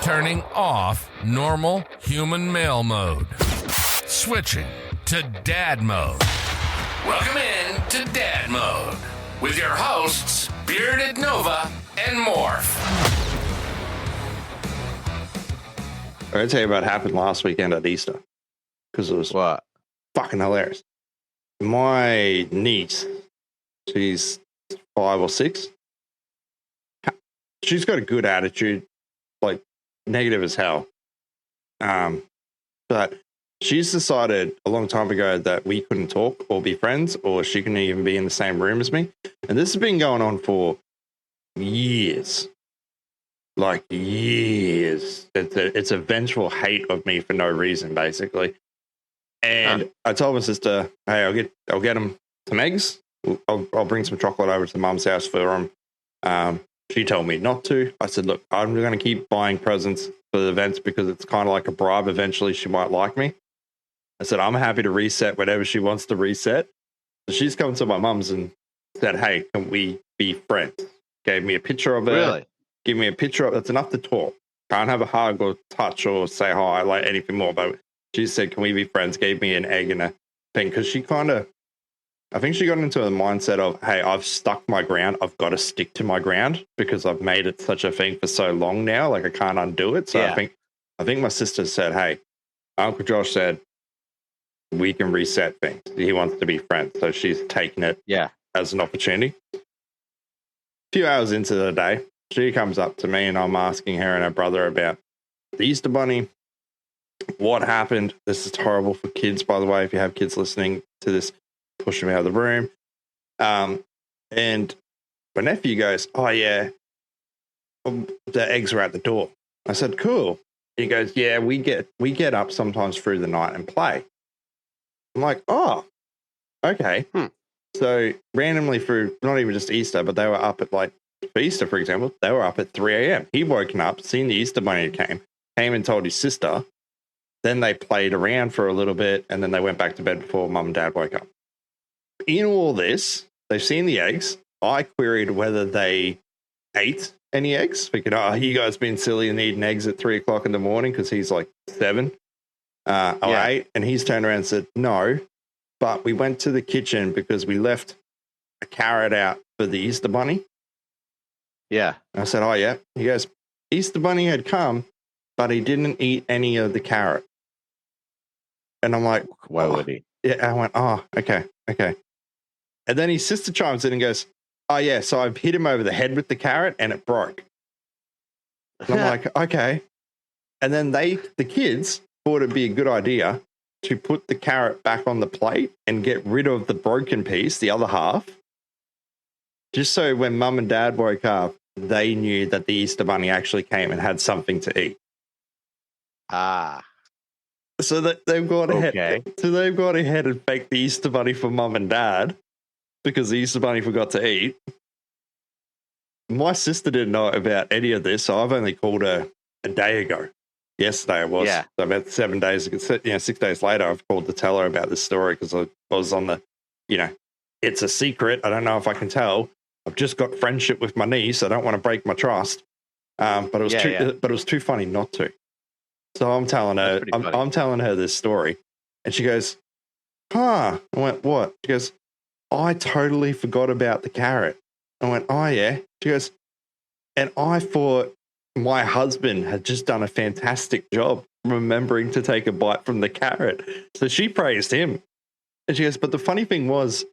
Turning off normal human male mode. Switching to dad mode. Welcome in to Dad Mode with your hosts, Bearded Nova and Morph. I'm going to tell you about what happened last weekend at Easter. Because it was fucking hilarious. My niece, she's 5 or 6. She's got a good attitude, like negative as hell. But she's decided a long time ago that we couldn't talk or be friends, or she couldn't even be in the same room as me. And this has been going on for years. Like years. It's a vengeful hate of me for no reason, basically. And I told my sister, hey, I'll get them some eggs. I'll bring some chocolate over to mum's house for them. She told me not to. I said, look, I'm going to keep buying presents for the events because it's kind of like a bribe. Eventually, she might like me. I said, I'm happy to reset whatever she wants to reset. So she's come to my mum's and said, hey, can we be friends? Gave me a picture of her. Really? Give me a picture of it. That's enough to talk. Can't have a hug or touch or say hi, like anything more. But she said, can we be friends? Gave me an egg and a thing. Because she I think she got into the mindset of, hey, I've stuck my ground. I've got to stick to my ground because I've made it such a thing for so long now. Like I can't undo it. So yeah. I think my sister said, hey, Uncle Josh said, we can reset things. He wants to be friends. So she's taken it as an opportunity. A few hours into the day, she comes up to me and I'm asking her and her brother about the Easter Bunny. What happened? This is horrible for kids, by the way. If you have kids listening to this, push them out of the room. And my nephew goes, oh, yeah, the eggs are at the door. I said, cool. He goes, yeah, we get up sometimes through the night and play. I'm like, oh, okay. So randomly through, not even just Easter, but they were up at like, for Easter, for example, they were up at 3 a.m. He woken up, seen the Easter Bunny came and told his sister. Then they played around for a little bit, and then they went back to bed before mum and dad woke up. In all this, they've seen the eggs. I queried whether they ate any eggs. Figured, you guys been silly and eating eggs at 3 o'clock in the morning because he's like 7 or 8. And he's turned around and said, no, but we went to the kitchen because we left a carrot out for the Easter Bunny. Yeah. I said, oh, yeah. He goes, Easter Bunny had come, but he didn't eat any of the carrot. And I'm like, why would he? Yeah, I went, oh, okay. And then his sister chimes in and goes, oh, yeah, so I've hit him over the head with the carrot and it broke. And I'm like, okay. And then the kids thought it'd be a good idea to put the carrot back on the plate and get rid of the broken piece, the other half, just so when mum and dad woke up, they knew that the Easter Bunny actually came and had something to eat. So that they've gone ahead. So they've gone ahead and faked the Easter Bunny for mum and dad because the Easter Bunny forgot to eat. My sister didn't know about any of this, so I've only called her a day ago. Yesterday it was. Yeah. So about 7 days ago, 6 days later, I've called to tell her about this story because I was on the, it's a secret. I don't know if I can tell. I've just got friendship with my niece. I don't want to break my trust. But it was too funny not to. So I'm telling her, I'm telling her this story, and she goes, I went, what? She goes, I totally forgot about the carrot. I went, oh yeah. She goes, and I thought my husband had just done a fantastic job remembering to take a bite from the carrot. So she praised him. And she goes, but the funny thing was,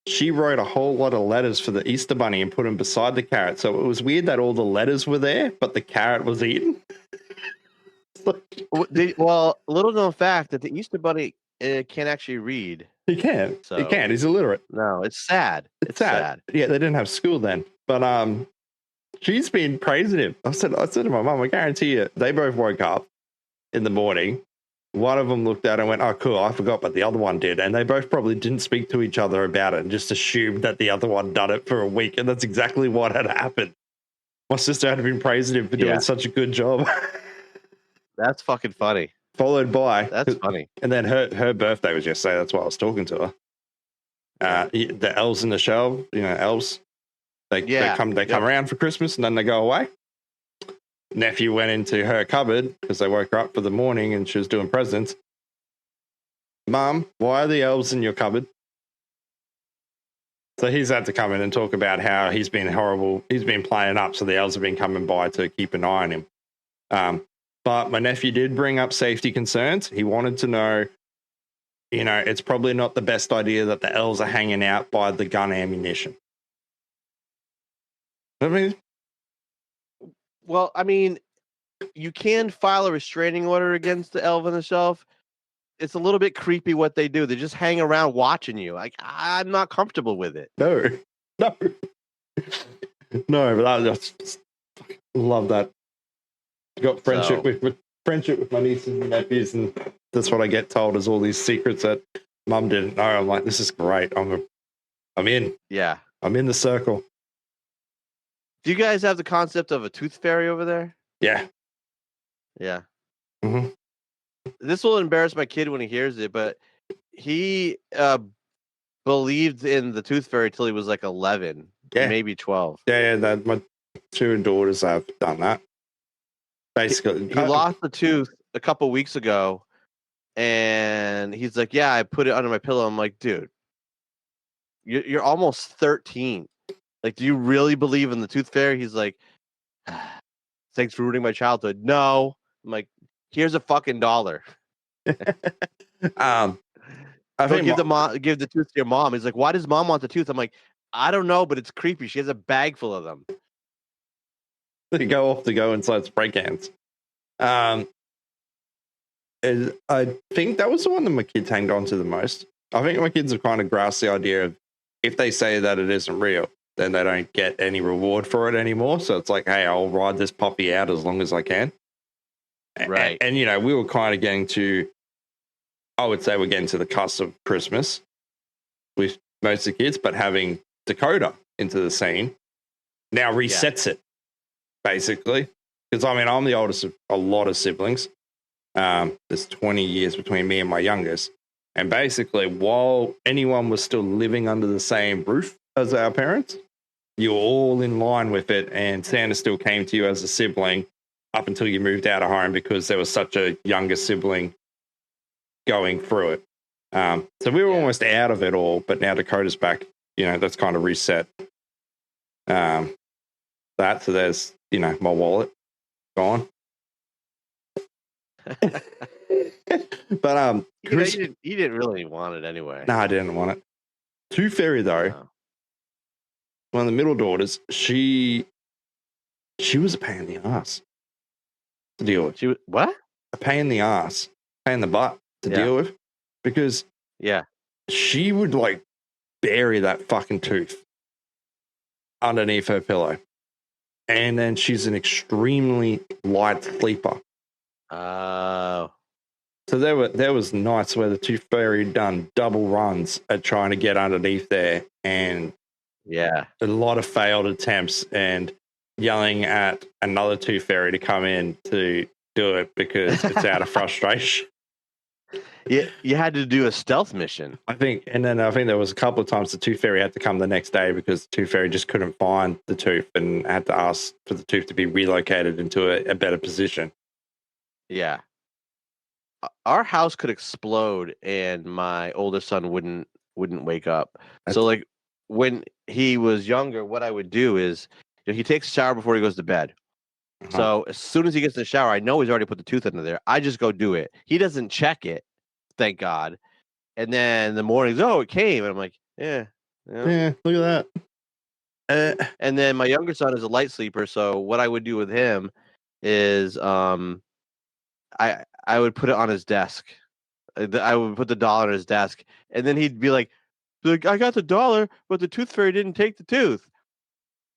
she wrote a whole lot of letters for the Easter Bunny and put them beside the carrot. So it was weird that all the letters were there, but the carrot was eaten. Well, little known fact that the Easter Bunny can't actually read. He can. So, he can. He's illiterate. No, it's sad. It's sad. Yeah, they didn't have school then. But she's been praising him. I said to my mum, I guarantee you, they both woke up in the morning. One of them looked at it and went, oh, cool, I forgot, but the other one did. And they both probably didn't speak to each other about it and just assumed that the other one done it for a week. And that's exactly what had happened. My sister had been praising him for doing such a good job. That's fucking funny. Followed by... That's funny. And then her birthday was yesterday. That's why I was talking to her. The elves in the show, elves, they come around for Christmas and then they go away. nephew went into her cupboard because they woke her up for the morning and she was doing presents. Mum, why are the elves in your cupboard? So he's had to come in and talk about how he's been horrible. He's been playing up, so the elves have been coming by to keep an eye on him. But my nephew did bring up safety concerns. He wanted to know, it's probably not the best idea that the elves are hanging out by the gun ammunition. Well, I mean, you can file a restraining order against the elf on the shelf. It's a little bit creepy what they do. They just hang around watching you. Like, I'm not comfortable with it. No. But I just love that. Got friendship with my nieces and nephews, and that's what I get told is all these secrets that Mum didn't know. I'm like, this is great. I'm in. Yeah, I'm in the circle. Do you guys have the concept of a tooth fairy over there? Yeah. Yeah. Mm-hmm. This will embarrass my kid when he hears it, but he believed in the tooth fairy till he was like 11, maybe 12. Yeah, my two daughters have done that. Basically, he lost the tooth a couple weeks ago, and he's like, "Yeah, I put it under my pillow." I'm like, "Dude, you're almost 13. Like, do you really believe in the tooth fairy?" He's like, "Thanks for ruining my childhood." No, I'm like, "Here's a fucking $1." I think give the tooth to your mom. He's like, "Why does mom want the tooth?" I'm like, "I don't know, but it's creepy. She has a bag full of them." They go off to go inside spray cans. I think that was the one that my kids hanged on to the most. I think my kids have kind of grasped the idea of if they say that it isn't real, then they don't get any reward for it anymore. So it's like, hey, I'll ride this puppy out as long as I can. Right. And we were kind of getting to, I would say we're getting to the cusp of Christmas with most of the kids, but having Dakota into the scene now resets it, basically. Because, I'm the oldest of a lot of siblings. There's 20 years between me and my youngest. And basically, while anyone was still living under the same roof as our parents, you were all in line with it, and Santa still came to you as a sibling up until you moved out of home because there was such a younger sibling going through it. So we were almost out of it all, but now Dakota's back. That's kind of reset that. So there's, my wallet gone. But he didn't really want it anyway. No, I didn't want it. Tooth Fairy though, one of the middle daughters, she was a pain in the ass to deal with. She was what? A pain in the ass, pain in the butt to deal with, because she would like bury that fucking tooth underneath her pillow, and then she's an extremely light sleeper. Oh. So there was nights where the Tooth Fairy had done double runs at trying to get underneath there, and a lot of failed attempts, and yelling at another Tooth Fairy to come in to do it because it's out of frustration. Yeah, you had to do a stealth mission. I think there was a couple of times the Tooth Fairy had to come the next day because the Tooth Fairy just couldn't find the tooth and had to ask for the tooth to be relocated into a better position. Yeah. Our house could explode and my oldest son wouldn't wake up. So like when he was younger, what I would do is he takes a shower before he goes to bed. Uh-huh. So as soon as he gets in the shower, I know he's already put the tooth under there. I just go do it. He doesn't check it, thank God. And then in the mornings, it came. And I'm like, yeah, look at that. And then my younger son is a light sleeper. So what I would do with him is I would put it on his desk. I would put the dollar on his desk, and then he'd be like, I got the dollar, but the Tooth Fairy didn't take the tooth.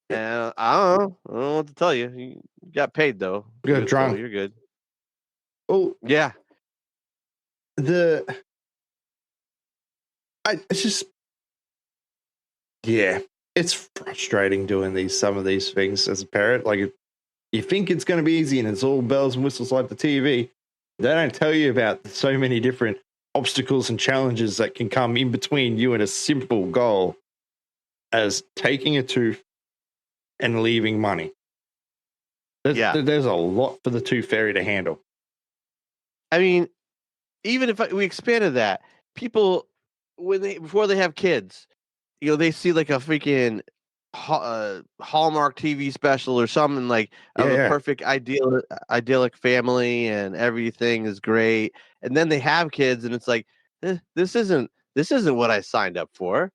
And I don't know what to tell you. You got paid though. You got drunk. So you're good. Oh yeah. It's frustrating doing some of these things as a parent. Like, you think it's going to be easy and it's all bells and whistles like the TV. They don't tell you about so many different obstacles and challenges that can come in between you and a simple goal as taking a tooth and leaving money. There's a lot for the tooth fairy to handle. I mean, even if we expanded that, people before they have kids, they see like a freaking Hallmark TV special or something like of a perfect idyllic family and everything is great, and then they have kids and it's like this isn't what I signed up for.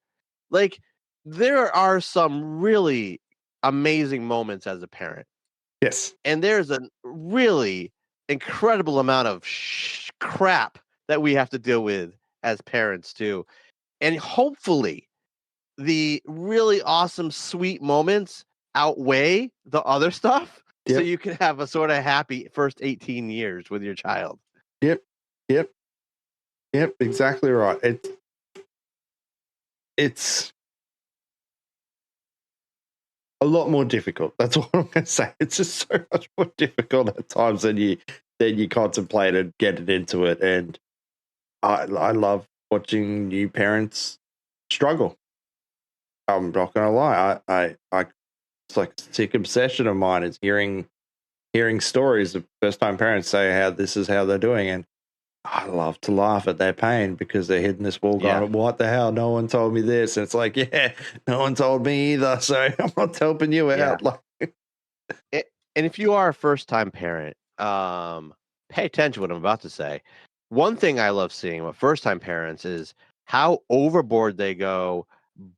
Like there are some really amazing moments as a parent. Yes, and there's a really incredible amount of crap that we have to deal with as parents too, and hopefully the really awesome, sweet moments outweigh the other stuff, so you can have a sort of happy first 18 years with your child. Yep. Exactly right. It's a lot more difficult. That's all I'm going to say. It's just so much more difficult at times than you contemplated getting into it, and I love watching new parents struggle. I'm not going to lie. I it's like a sick obsession of mine is hearing stories of first time parents say how this is how they're doing, and I love to laugh at their pain because they're hitting this wall going, what the hell? No one told me this. And it's like, no one told me either. So I'm not helping you out. Like, and if you are a first time parent, pay attention to what I'm about to say. One thing I love seeing about first time parents is how overboard they go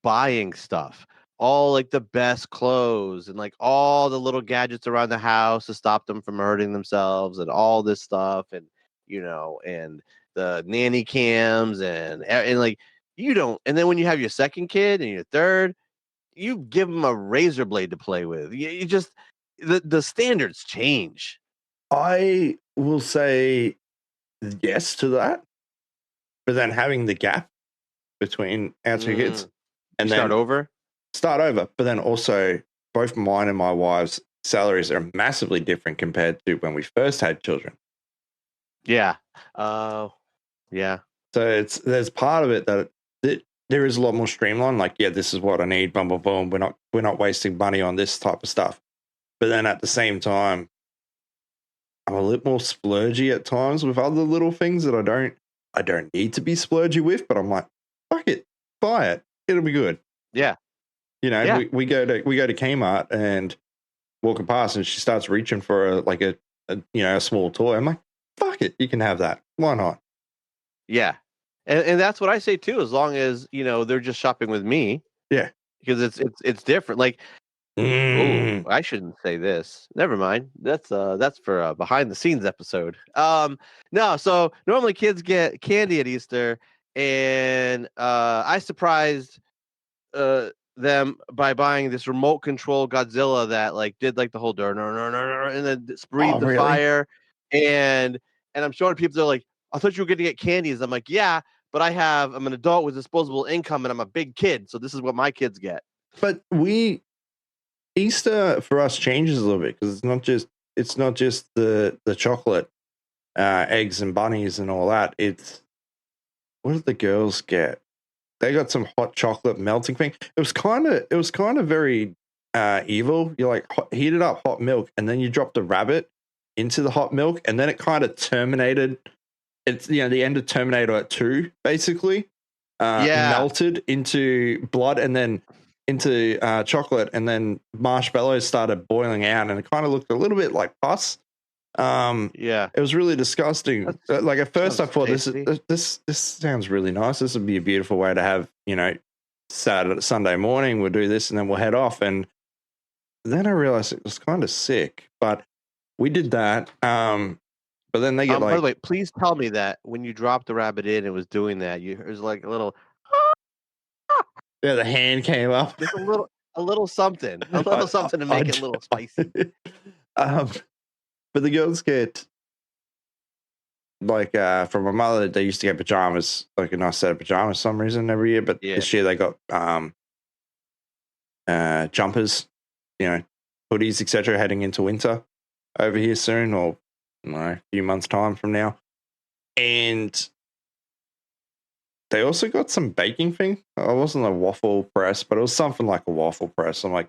buying stuff. All like the best clothes and like all the little gadgets around the house to stop them from hurting themselves and all this stuff. And and the nanny cams and like and then when you have your second kid and your third, you give them a razor blade to play with. You just the standards change. I will say yes to that, but then having the gap between our two kids and then start over. But then also both mine and my wife's salaries are massively different compared to when we first had children. Yeah. Yeah. So there's part of it that there is a lot more streamlined. Like, this is what I need. Boom, boom, boom. We're not wasting money on this type of stuff. But then at the same time, I'm a little more splurgy at times with other little things that I don't need to be splurgy with. But I'm like, fuck it, buy it. It'll be good. Yeah. We go to Kmart and walking past, and she starts reaching for a small toy. I'm like, fuck it, you can have that. Why not? Yeah. And that's what I say too, as long as, they're just shopping with me. Yeah. Because it's different. Like, I shouldn't say this. Never mind. That's for a behind the scenes episode. No, so normally kids get candy at Easter, and I surprised them by buying this remote control Godzilla that like did like the whole and then breathed the fire, and I'm showing people, they're like, I thought you were going to get candies. I'm like, yeah, but I'm an adult with disposable income and I'm a big kid, so this is what my kids get. But Easter for us changes a little bit because it's not just the chocolate, eggs and bunnies and all that. It's what did the girls get? They got some hot chocolate melting thing. It was kind of very evil. You like heated up hot milk and then you dropped a rabbit into the hot milk and then it kind of terminated. It's the end of Terminator 2 basically. Melted into blood and then into chocolate, and then marshmallows started boiling out, and it kind of looked a little bit like pus. It was really disgusting. Like at first, I thought this sounds really nice. This would be a beautiful way to have Sunday morning. We'll do this, and then we'll head off. And then I realized it was kind of sick, but we did that. But then they get by the way, please tell me that when you dropped the rabbit in, it was doing that. It was like a little. Yeah, the hand came up. Just a little something to make it a little spicy. But the girls get from my mother. They used to get pajamas, like a nice set of pajamas, for some reason every year. But this year they got jumpers, hoodies, etc. Heading into winter over here soon, or a few months' time from now, and they also got some baking thing. It wasn't a waffle press, but it was something like a waffle press. I'm like,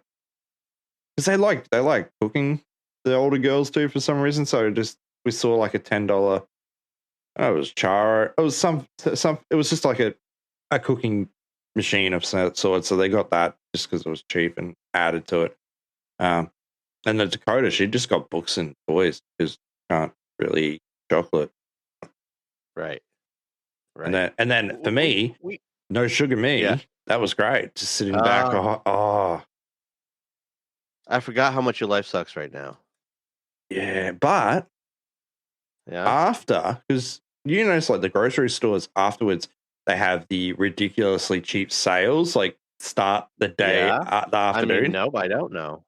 because they like cooking the older girls do for some reason. So we saw like a $10. It was charo. It was some. It was just like a cooking machine of some sort. So they got that just because it was cheap and added to it. And the Dakota, she just got books and toys because can't really eat chocolate. Right. And then for me, no sugar me. Yeah. That was great. Just sitting back. I forgot how much your life sucks right now. Yeah, but after, because you notice like the grocery stores afterwards, they have the ridiculously cheap sales, like start the day, the afternoon. I mean, no, I don't know.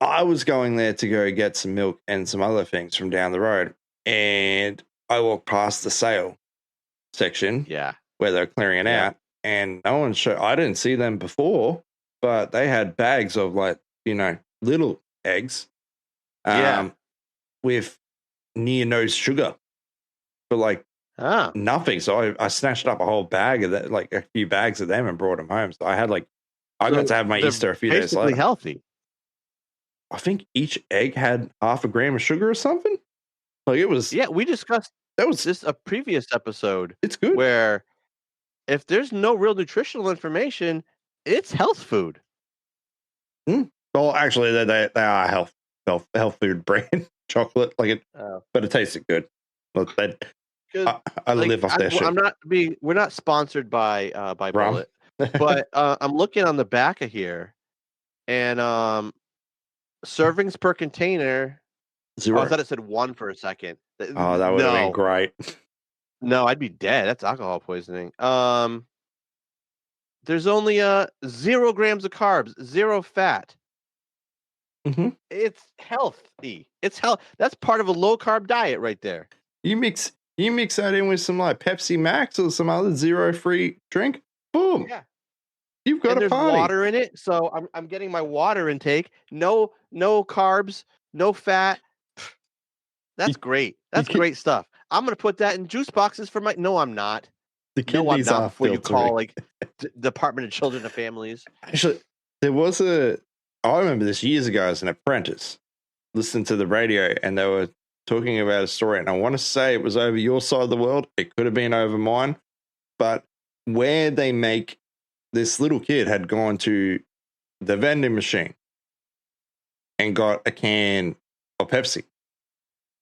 I was going there to go get some milk and some other things from down the road, and I walked past the sale section, where they're clearing it out, and no one showed. I didn't see them before, but they had bags of like little eggs, with near no sugar for like nothing. So I snatched up a whole bag of that, like a few bags of them, and brought them home. So I had I got to have my Easter a few days later. Healthy. I think each egg had 0.5 gram of sugar or something. Like it was. Yeah, we discussed that was just a previous episode. It's good. Where if there's no real nutritional information, it's health food. Well, actually, they are health food brand chocolate. But it tasted good. Look, I live off their shit. We're not sponsored by Bullet, but I'm looking on the back of here, and servings per container. 0. I thought it said 1 for a second. Oh, that would have been great. No, I'd be dead. That's alcohol poisoning. There's only 0 grams of carbs, 0 fat. Mm-hmm. It's healthy. It's health. That's part of a low carb diet right there. You mix that in with some like Pepsi Max or some other zero free drink. Boom. Yeah. You've got there's party. Water in it, so I'm getting my water intake. No carbs, no fat. That's great. That's great stuff. I'm gonna put that in juice boxes for my. No, I'm not. The kidneys are before you call Department of Children and Families. Actually, there was I remember this years ago as an apprentice, listening to the radio, and they were talking about a story, and I want to say it was over your side of the world. It could have been over mine, but where they make. This little kid had gone to the vending machine and got a can of Pepsi.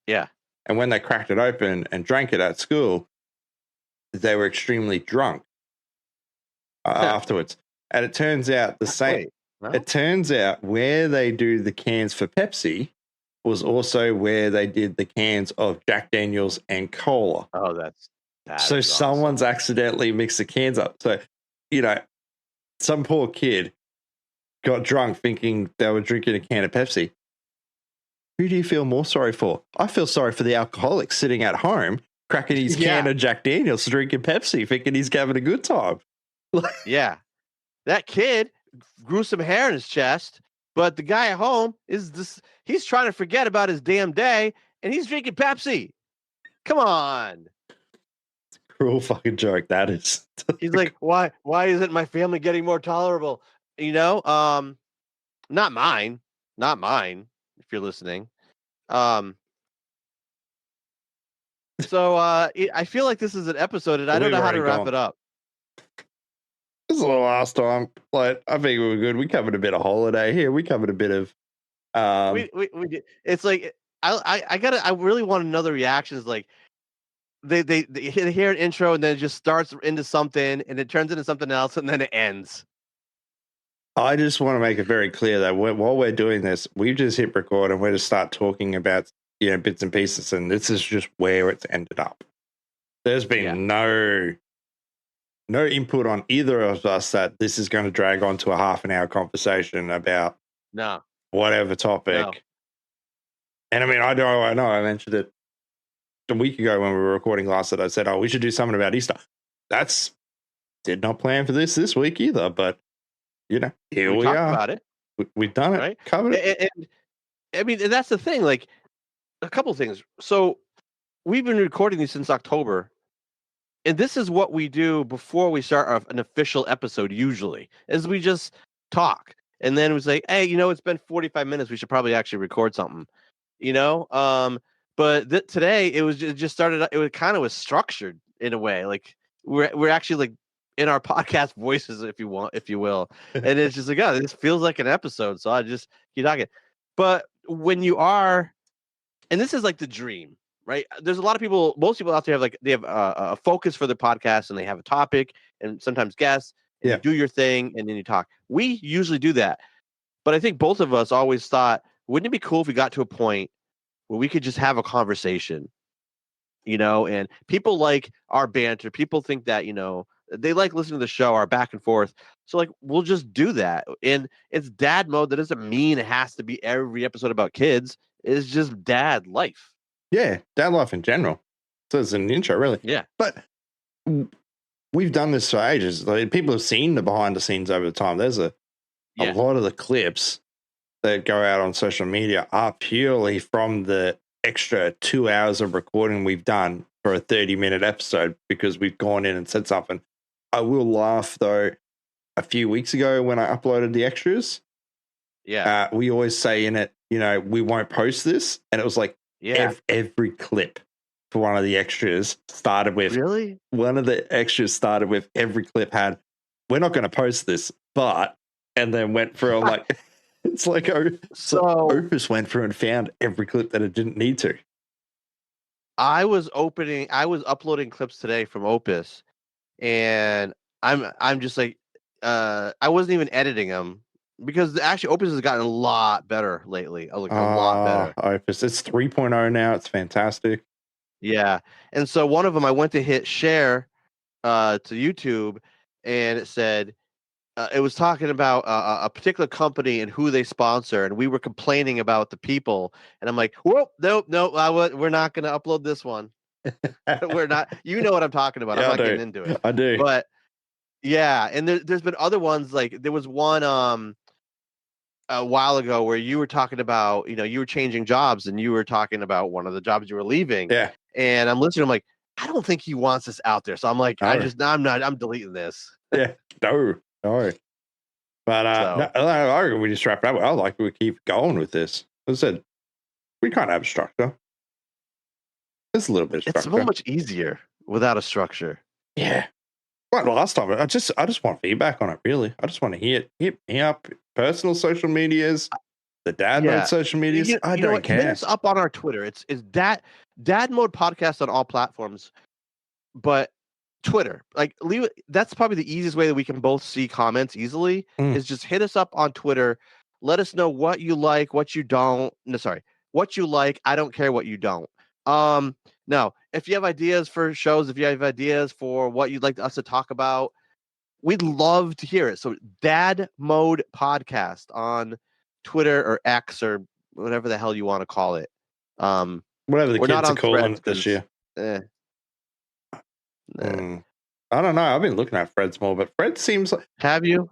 Yeah. And when they cracked it open and drank it at school, they were extremely drunk afterwards. And it turns out It turns out where they do the cans for Pepsi was also where they did the cans of Jack Daniels and cola. Oh, that so someone's accidentally mixed the cans up. So, some poor kid got drunk thinking they were drinking a can of Pepsi. Who do you feel more sorry for? I feel sorry for the alcoholic sitting at home, cracking his can of Jack Daniels, drinking Pepsi, thinking he's having a good time. Yeah. That kid grew some hair in his chest, but the guy at home he's trying to forget about his damn day, and he's drinking Pepsi. Come on. Cruel fucking joke that is. He's like, why isn't my family getting more tolerable? Not mine, if you're listening. So I feel like this is an episode, and I don't know how to wrap it up. This is the last time. I think we were good. We covered a bit of holiday here. We covered a bit of. We did. It's like I really want another reaction. It's like. They hear an intro and then it just starts into something and it turns into something else and then it ends. I just want to make it very clear that while we're doing this, we've just hit record and we're just start talking about bits and pieces, and this is just where it's ended up. There's been no input on either of us that this is going to drag on to a half an hour conversation about whatever topic. No. And I mean, I know I mentioned it a week ago when we were recording last that I said, we should do something about Easter. That's did not plan for this week either, but here we are. About it. We've done it, right? Covered it. And I mean, and that's the thing. Like a couple things. So we've been recording these since October, and this is what we do before we start an official episode. Usually, is we just talk. and then it was like, hey, it's been 45 minutes. We should probably actually record something, But today it just started. It was kind of was structured in a way, like we're actually like in our podcast voices, if you will, and it's just like, oh, this feels like an episode. So I just keep talking. But when you are, and this is like the dream, right? There's a lot of people. Most people out there have a focus for their podcast, and they have a topic, and sometimes guests. And you do your thing, and then you talk. We usually do that, but I think both of us always thought, wouldn't it be cool if we got to a point where we could just have a conversation, and people like our banter. People think that, they like listening to the show, our back and forth. So like, we'll just do that. And it's dad mode. That doesn't mean it has to be every episode about kids. It's just dad life. Yeah. Dad life in general. So it's an intro, really. Yeah. But we've done this for ages. Like, people have seen the behind the scenes over the time. There's a lot of the clips that go out on social media are purely from the extra 2 hours of recording we've done for a 30-minute episode, because we've gone in and said something. I will laugh, though, a few weeks ago when I uploaded the extras. Yeah. We always say in it, we won't post this. And it was like every clip for one of the extras started with, really? One of the extras started with every clip had, we're not going to post this, but, and then went through, I'm like, it's like, Opus went through and found every clip that it didn't need to. I was uploading clips today from Opus, and I'm just like, I wasn't even editing them, because actually Opus has gotten a lot better lately. A lot better. Opus, it's 3.0 now. It's fantastic. Yeah. And so one of them, I went to hit share to YouTube, and it said, it was talking about a particular company and who they sponsor, and we were complaining about the people. And I'm like, whoa, no, we're not going to upload this one. We're not. You know what I'm talking about. I'm not getting into it. I do. But yeah, and there's been other ones. Like there was one a while ago where you were talking about, you were changing jobs, and you were talking about one of the jobs you were leaving. Yeah. And I'm listening. I'm like, I don't think he wants this out there. So I'm like, I'm deleting this. Yeah. No. But I reckon we just wrap it up. I like we keep going with this. As I said, we kind of have a structure. There's a little bit of structure. It's so much easier without a structure. Yeah. Like last time, I just want feedback on it, really. I just want to hit me up. Personal social medias, the dad mode social medias. I don't care. Hit us up on our Twitter. It's dad mode podcast on all platforms, but Twitter, like, leave it. That's probably the easiest way that we can both see comments easily. Is just hit us up on Twitter. Let us know what you like, what you don't. No, sorry, what you like. I don't care what you don't. Now, if you have ideas for shows, if you have ideas for what you'd like us to talk about, we'd love to hear it. So, Dad Mode Podcast on Twitter or X or whatever the hell you want to call it. Whatever the kids are calling it this year. I don't know. I've been looking at Fred's more, but Fred seems like... Have you?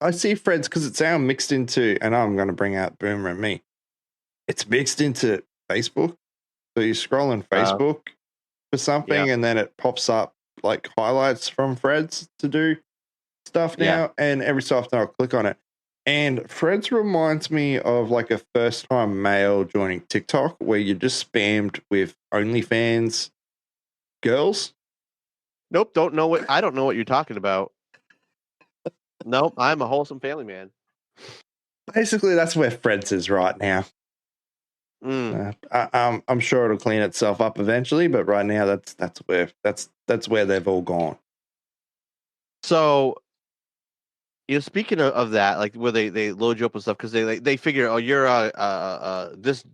I see Fred's because it's now mixed into, and I'm going to bring out Boomer and me. It's mixed into Facebook. So you scroll on Facebook for something, and then it pops up like highlights from Fred's to do stuff now. And every so often I'll click on it. And Fred's reminds me of like a first time male joining TikTok where you just spammed with OnlyFans girls. Nope, I don't know what you're talking about. Nope, I'm a wholesome family man. Basically, that's where Fred's is right now. I'm sure it'll clean itself up eventually, but right now that's where they've all gone. So, speaking of that, like where they load you up with stuff because they figure, oh, you're this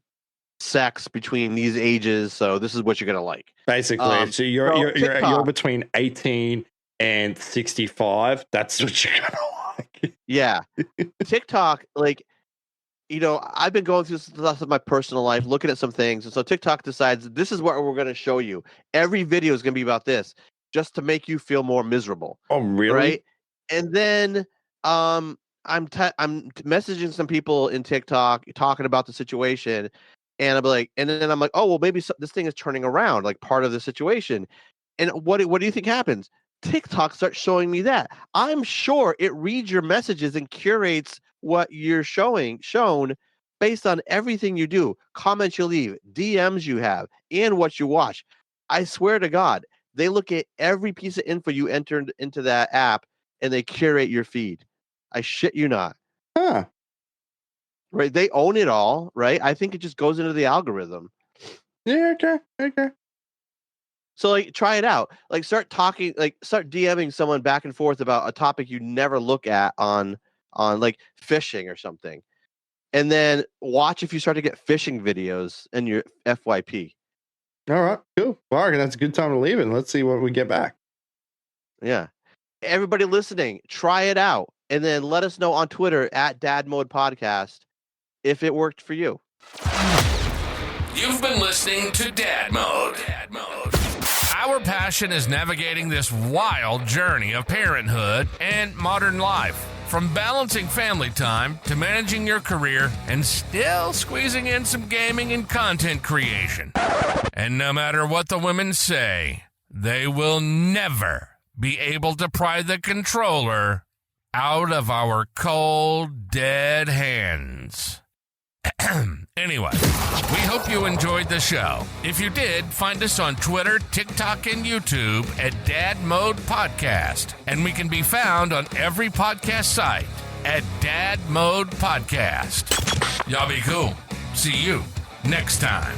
sex between these ages, so this is what you're gonna like. Basically, so you're between 18 and 65. That's what you're gonna like. Yeah, TikTok, like, I've been going through stuff of my personal life, looking at some things, and so TikTok decides this is what we're gonna show you. Every video is gonna be about this, just to make you feel more miserable. Oh, really? Right? And then I'm messaging some people in TikTok talking about the situation. And I'm like, and then I'm like, oh, well, maybe this thing is turning around, like part of the situation. And what do you think happens? TikTok starts showing me that. I'm sure it reads your messages and curates what you're shown based on everything you do, comments you leave, DMs you have, and what you watch. I swear to God, they look at every piece of info you entered into that app and they curate your feed. I shit you not. Huh. Right? They own it all, right? I think it just goes into the algorithm. Yeah, okay. So like try it out. Like start DMing someone back and forth about a topic you never look at on like fishing or something. And then watch if you start to get fishing videos in your FYP. All right, cool. Well, I reckon that's a good time to leave it. Let's see what we get back. Yeah. Everybody listening, try it out. And then let us know on Twitter at Dad Mode Podcast if it worked for you. You've been listening to Dad Mode. Our passion is navigating this wild journey of parenthood and modern life. From balancing family time to managing your career and still squeezing in some gaming and content creation. And no matter what the women say, they will never be able to pry the controller out of our cold, dead hands. Anyway, we hope you enjoyed the show. If you did, find us on Twitter, TikTok, and YouTube at Dad Mode Podcast. And we can be found on every podcast site at Dad Mode Podcast. Y'all be cool. See you next time.